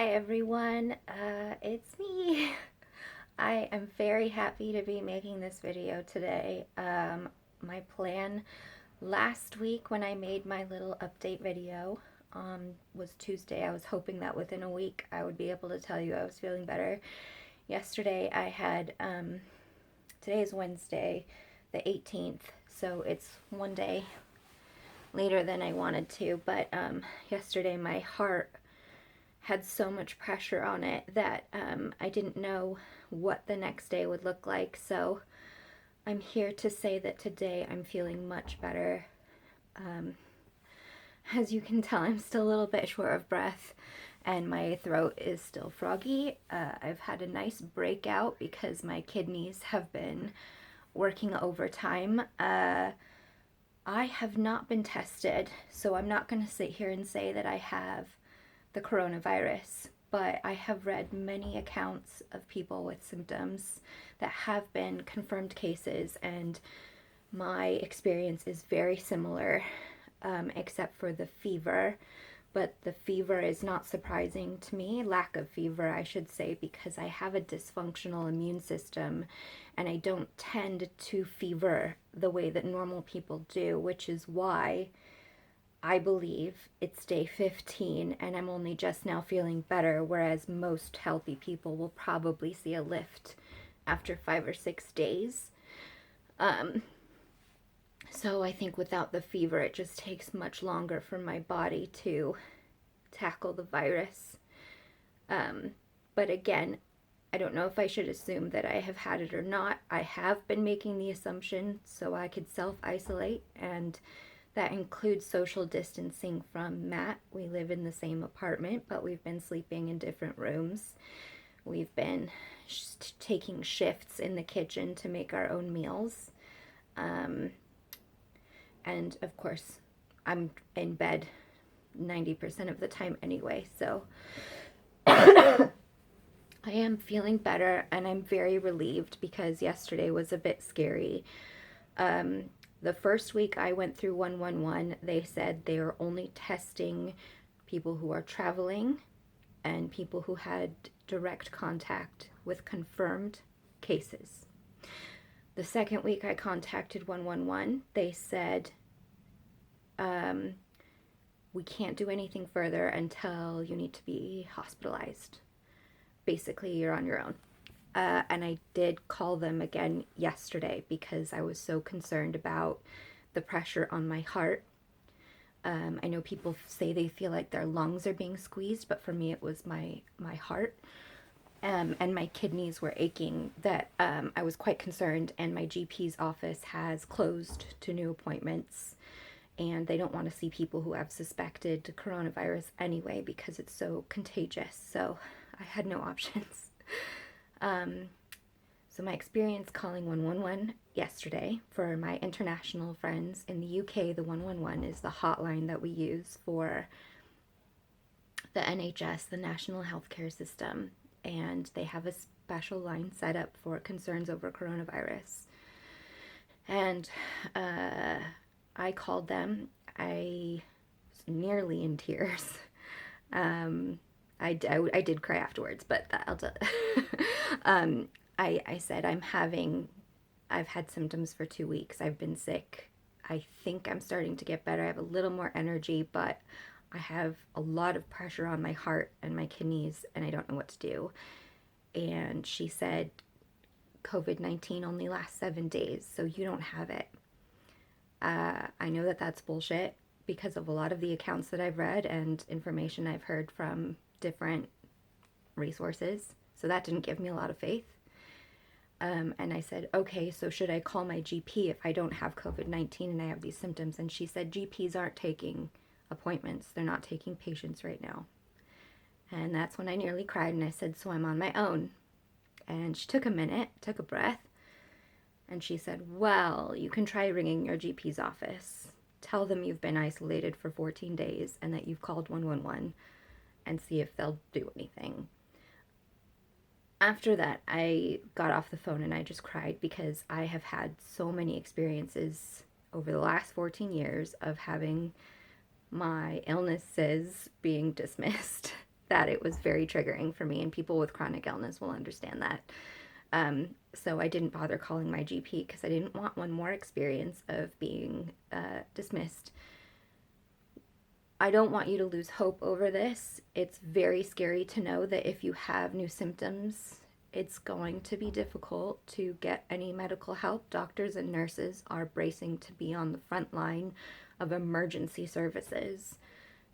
Hi everyone, it's me. I am very happy to be making this video today. My plan last week when I made my little update video was Tuesday. I was hoping that within a week I would be able to tell you I was feeling better. Yesterday I had, today is Wednesday, the 18th, so it's one day later than I wanted to, but yesterday my heart had so much pressure on it that I didn't know what the next day would look like. So I'm here to say that today I'm feeling much better. As you can tell, I'm still a little bit short of breath and my throat is still froggy. I've had a nice breakout because my kidneys have been working overtime. I have not been tested, so I'm not going to sit here and say that I have the coronavirus, but I have read many accounts of people with symptoms that have been confirmed cases, and my experience is very similar, except for the fever. But the fever is not surprising to me, lack of fever, I should say, because I have a dysfunctional immune system and I don't tend to fever the way that normal people do, which is why I believe it's day 15 and I'm only just now feeling better, whereas most healthy people will probably see a lift after 5 or 6 days. So I think without the fever, it just takes much longer for my body to tackle the virus. But again, I don't know if I should assume that I have had it or not. I have been making the assumption so I could self-isolate, and that includes social distancing from Matt. We live in the same apartment, but we've been sleeping in different rooms. We've been taking shifts in the kitchen to make our own meals. And of course, I'm in bed 90% of the time anyway, so I am feeling better and I'm very relieved because yesterday was a bit scary. The first week I went through 111, they said they are only testing people who are traveling and people who had direct contact with confirmed cases. The second week I contacted 111, they said, we can't do anything further until you need to be hospitalized. Basically, you're on your own. And I did call them again yesterday because I was so concerned about the pressure on my heart. I know people say they feel like their lungs are being squeezed, but for me it was my heart. And my kidneys were aching that I was quite concerned, and my GP's office has closed to new appointments, and they don't want to see people who have suspected coronavirus anyway because it's so contagious, so I had no options. So my experience calling 111 yesterday, for my international friends in the UK, the 111 is the hotline that we use for the NHS, the National Healthcare System, and they have a special line set up for concerns over coronavirus. And I called them. I was nearly in tears. I did cry afterwards, but I'll tell. I said I've had symptoms for 2 weeks. I've been sick. I think I'm starting to get better. I have a little more energy, but I have a lot of pressure on my heart and my kidneys, and I don't know what to do. And she said, COVID-19 only lasts 7 days, so you don't have it. I know that that's bullshit because of a lot of the accounts that I've read and information I've heard from different resources. So that didn't give me a lot of faith. And I said, okay, so should I call my GP if I don't have COVID-19 and I have these symptoms? And she said, GPs aren't taking appointments. They're not taking patients right now. And that's when I nearly cried, and I said, so I'm on my own. And she took a minute, took a breath, and she said, well, you can try ringing your GP's office. Tell them you've been isolated for 14 days and that you've called 111 and see if they'll do anything. After that, I got off the phone and I just cried because I have had so many experiences over the last 14 years of having my illnesses being dismissed that, it was very triggering for me, and people with chronic illness will understand that. So I didn't bother calling my GP because I didn't want one more experience of being dismissed. I don't want you to lose hope over this. It's very scary to know that if you have new symptoms, it's going to be difficult to get any medical help. Doctors and nurses are bracing to be on the front line of emergency services.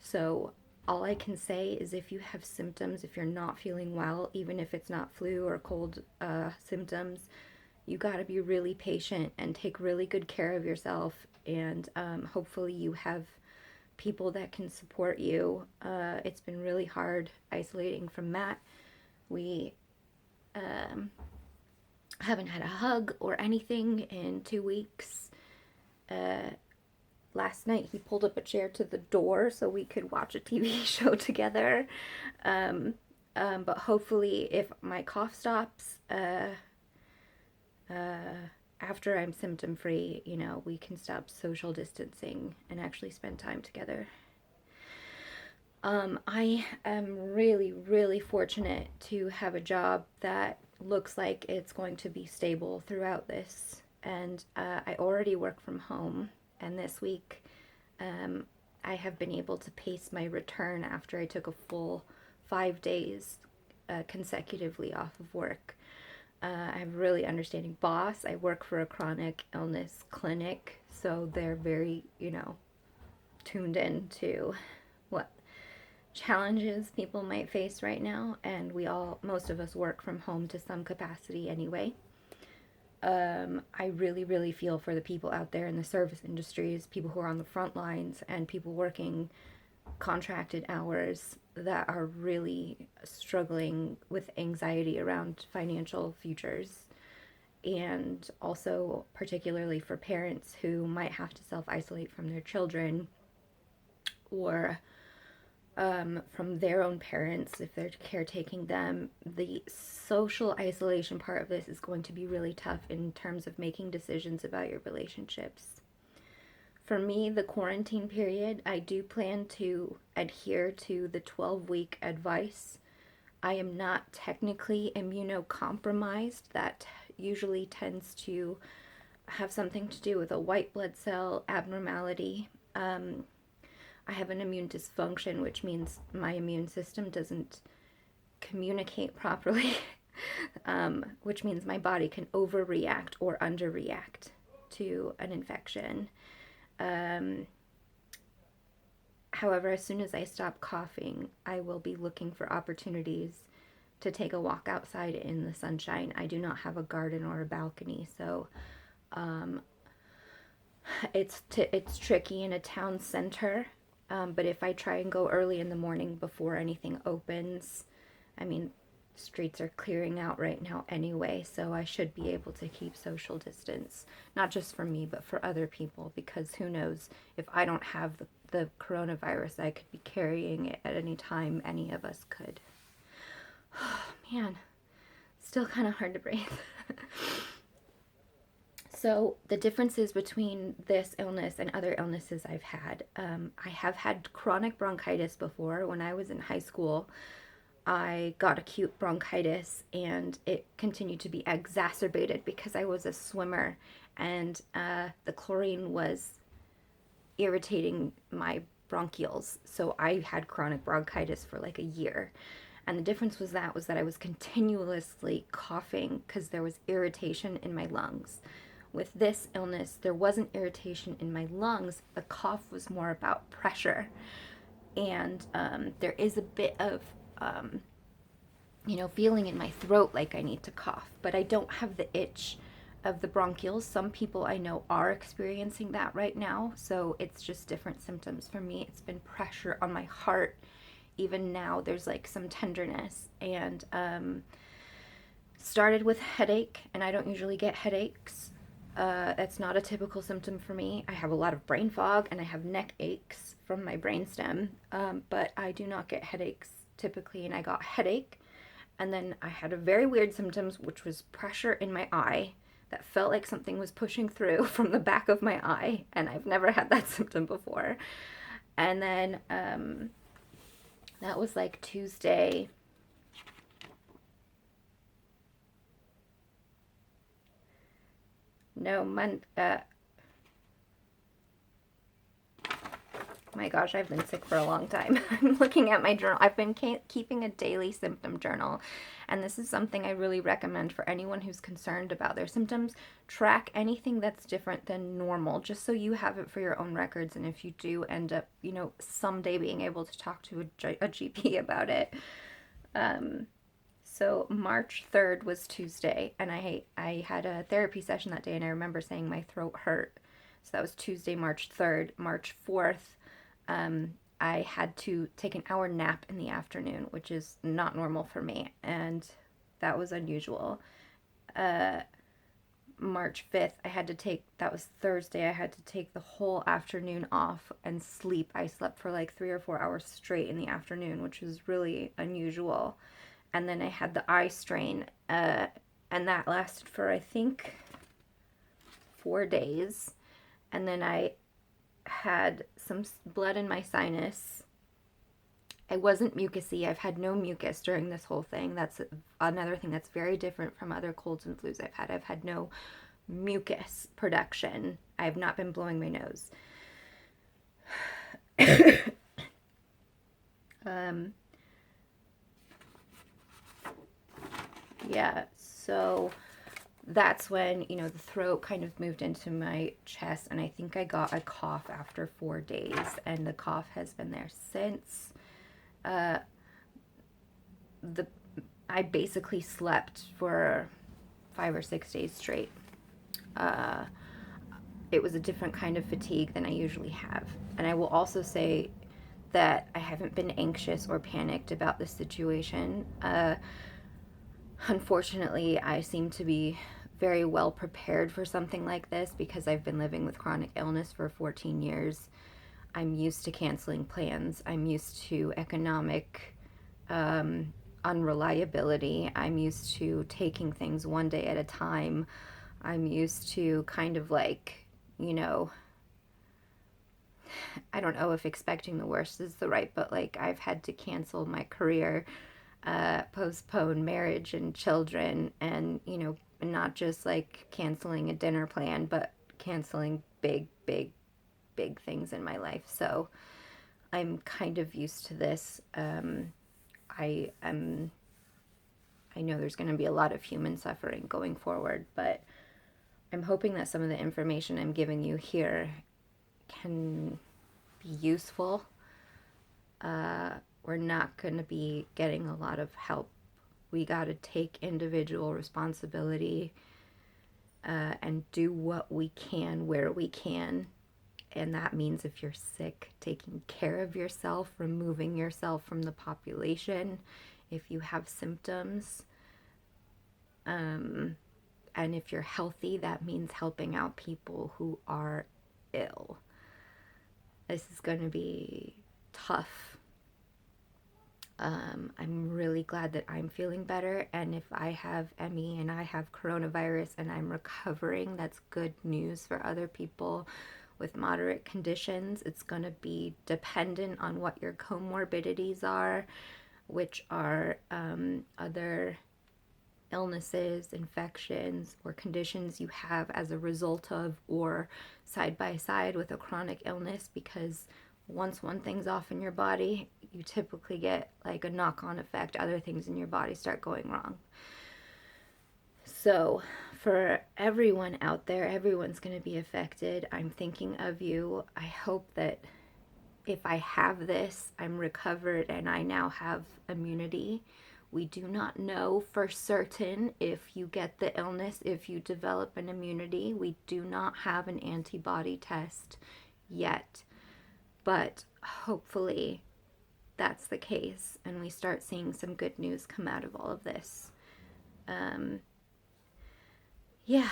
So all I can say is if you have symptoms, if you're not feeling well, even if it's not flu or cold symptoms, you got to be really patient and take really good care of yourself. And hopefully you have people that can support you. It's been really hard isolating from Matt. We haven't had a hug or anything in 2 weeks. Last night he pulled up a chair to the door so we could watch a TV show together. But hopefully if my cough stops after I'm symptom free, you know, we can stop social distancing and actually spend time together. I am really, really fortunate to have a job that looks like it's going to be stable throughout this. And I already work from home. And this week, I have been able to pace my return after I took a full 5 days consecutively off of work. I have a really understanding boss. I work for a chronic illness clinic, so they're very, you know, tuned in to what challenges people might face right now. And most of us work from home to some capacity anyway. I really, really feel for the people out there in the service industries, people who are on the front lines, and people working contracted hours that are really struggling with anxiety around financial futures. And also, particularly for parents who might have to self-isolate from their children or from their own parents if they're caretaking them. The social isolation part of this is going to be really tough in terms of making decisions about your relationships. For me, the quarantine period, I do plan to adhere to the 12-week advice. I am not technically immunocompromised. That usually tends to have something to do with a white blood cell abnormality. I have an immune dysfunction, which means my immune system doesn't communicate properly, which means my body can overreact or underreact to an infection. However, as soon as I stop coughing, I will be looking for opportunities to take a walk outside in the sunshine. I do not have a garden or a balcony, so it's tricky in a town center. But if I try and go early in the morning before anything opens, I mean, streets are clearing out right now anyway, so I should be able to keep social distance, not just for me, but for other people, because who knows, if I don't have the coronavirus, I could be carrying it at any time. Any of us could. Oh, man, still kind of hard to breathe. So the differences between this illness and other illnesses I've had, I have had chronic bronchitis before. When I was in high school, I got acute bronchitis, and it continued to be exacerbated because I was a swimmer, and the chlorine was irritating my bronchioles. So I had chronic bronchitis for like a year. And the difference was that I was continuously coughing because there was irritation in my lungs. With this illness, there wasn't irritation in my lungs. The cough was more about pressure. And there is a bit of, feeling in my throat like I need to cough. But I don't have the itch of the bronchioles. Some people I know are experiencing that right now. So it's just different symptoms. For me, it's been pressure on my heart. Even now, there's like some tenderness. And started with headache. And I don't usually get headaches. That's not a typical symptom for me. I have a lot of brain fog and I have neck aches from my brainstem, but I do not get headaches typically. And I got headache, and then I had a very weird symptoms, which was pressure in my eye that felt like something was pushing through from the back of my eye, and I've never had that symptom before. And then That was like Tuesday. No, my gosh, I've been sick for a long time. I'm looking at my journal. I've been keeping a daily symptom journal, and this is something I really recommend for anyone who's concerned about their symptoms. Track anything that's different than normal, just so you have it for your own records, and if you do end up, someday being able to talk to a GP about it. So March 3rd was Tuesday, and I had a therapy session that day, and I remember saying my throat hurt. So that was Tuesday, March 3rd. March 4th, I had to take an hour nap in the afternoon, which is not normal for me, and that was unusual. March 5th, that was Thursday, I had to take the whole afternoon off and sleep. I slept for like 3 or 4 hours straight in the afternoon, which was really unusual. And then I had the eye strain, and that lasted for, I think, 4 days. And then I had some blood in my sinus. I wasn't mucousy. I've had no mucus during this whole thing. That's another thing that's very different from other colds and flus I've had. I've had no mucus production. I have not been blowing my nose. Yeah, so that's when, the throat kind of moved into my chest, and I think I got a cough after 4 days, and the cough has been there since. I basically slept for 5 or 6 days straight. It was a different kind of fatigue than I usually have. And I will also say that I haven't been anxious or panicked about this situation. Unfortunately, I seem to be very well prepared for something like this because I've been living with chronic illness for 14 years. I'm used to canceling plans. I'm used to economic unreliability. I'm used to taking things one day at a time. I'm used to kind of like, I don't know if expecting the worst is the right, but like I've had to cancel my career, postpone marriage and children, and, not just like canceling a dinner plan, but canceling big, big, big things in my life. So I'm kind of used to this. I know there's going to be a lot of human suffering going forward, but I'm hoping that some of the information I'm giving you here can be useful. We're not going to be getting a lot of help. We got to take individual responsibility and do what we can where we can. And that means if you're sick, taking care of yourself, removing yourself from the population if you have symptoms. And if you're healthy, that means helping out people who are ill. This is going to be tough. I'm really glad that I'm feeling better, and if I have ME and I have coronavirus and I'm recovering, that's good news for other people with moderate conditions. It's going to be dependent on what your comorbidities are, which are other illnesses, infections, or conditions you have as a result of or side by side with a chronic illness, because once one thing's off in your body, you typically get like a knock-on effect. Other things in your body start going wrong. So for everyone out there, everyone's going to be affected. I'm thinking of you. I hope that if I have this, I'm recovered and I now have immunity. We do not know for certain if you get the illness, if you develop an immunity. We do not have an antibody test yet. But hopefully that's the case and we start seeing some good news come out of all of this. Yeah.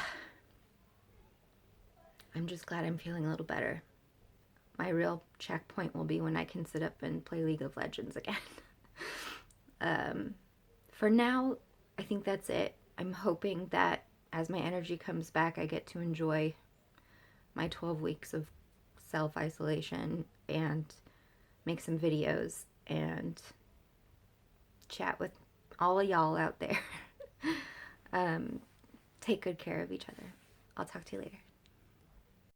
I'm just glad I'm feeling a little better. My real checkpoint will be when I can sit up and play League of Legends again. For now, I think that's it. I'm hoping that as my energy comes back, I get to enjoy my 12 weeks of self-isolation and make some videos. and chat with all of y'all out there. Take good care of each other. I'll talk to you later.